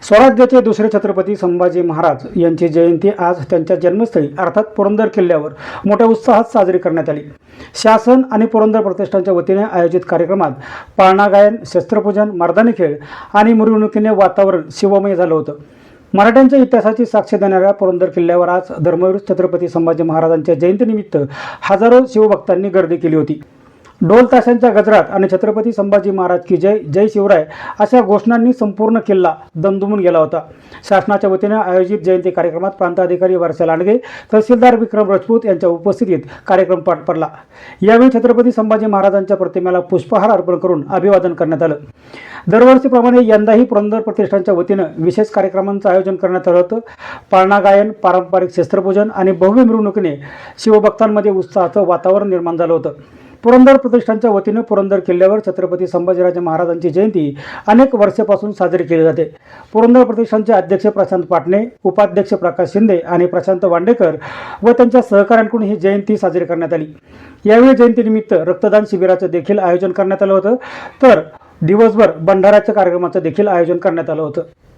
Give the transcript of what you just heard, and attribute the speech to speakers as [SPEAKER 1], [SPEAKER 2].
[SPEAKER 1] स्वराज्याचे दुसरे छत्रपती संभाजी महाराज यांची जयंती आज त्यांच्या जन्मस्थळी अर्थात पुरंदर किल्ल्यावर मोठ्या उत्साहात साजरी करण्यात आली। शासन आणि पुरंदर प्रतिष्ठानच्या वतीने आयोजित कार्यक्रमात पाळणा गायन, शस्त्रपूजन, मर्दानी खेळ आणि मिरवणुकीने वातावरण शिवमय झालं होतं। मराठ्यांच्या इतिहासाची साक्ष देणाऱ्या पुरंदर किल्ल्यावर आज धर्मवीर छत्रपती संभाजी महाराजांच्या जयंतीनिमित्त हजारो शिवभक्तांनी गर्दी केली होती। ढोल ताशांच्या गजरात आणि छत्रपती संभाजी महाराज की जय, जय शिवराय अशा घोषणांनी संपूर्ण किल्ला दमदमून गेला होता। शासनाच्या वतीने आयोजित जयंती कार्यक्रमात प्रांताधिकारी वर्षा लांडगे, तहसीलदार विक्रम राजपूत यांच्या उपस्थितीत कार्यक्रम पार पडला। यावेळी छत्रपती संभाजी महाराजांच्या प्रतिमेला पुष्पहार अर्पण करून अभिवादन करण्यात आलं। दरवर्षीप्रमाणे यंदाही पुरंदर प्रतिष्ठानच्या वतीने विशेष कार्यक्रमांचं आयोजन करण्यात आलं होतं। पाळणा गायन, पारंपरिक शस्त्रपूजन आणि भव्य मिरवणुकीने शिवभक्तांमध्ये उत्साहाचं वातावरण निर्माण झालं होतं। पुरंदर प्रतिष्ठानच्या वतीने पुरंदर किल्ल्यावर छत्रपती संभाजीराजे महाराजांची जयंती अनेक वर्षापासून साजरी केली जाते। पुरंदर प्रतिष्ठानचे अध्यक्ष प्रशांत पाटणे, उपाध्यक्ष प्रकाश शिंदे आणि प्रशांत वांडेकर व त्यांच्या सहकाऱ्यांकडून ही जयंती साजरी करण्यात आली। यावेळी जयंतीनिमित्त रक्तदान शिबिराचं देखील आयोजन करण्यात आलं होतं, तर दिवसभर भंडाऱ्याच्या कार्यक्रमाचं देखील आयोजन करण्यात आलं होतं।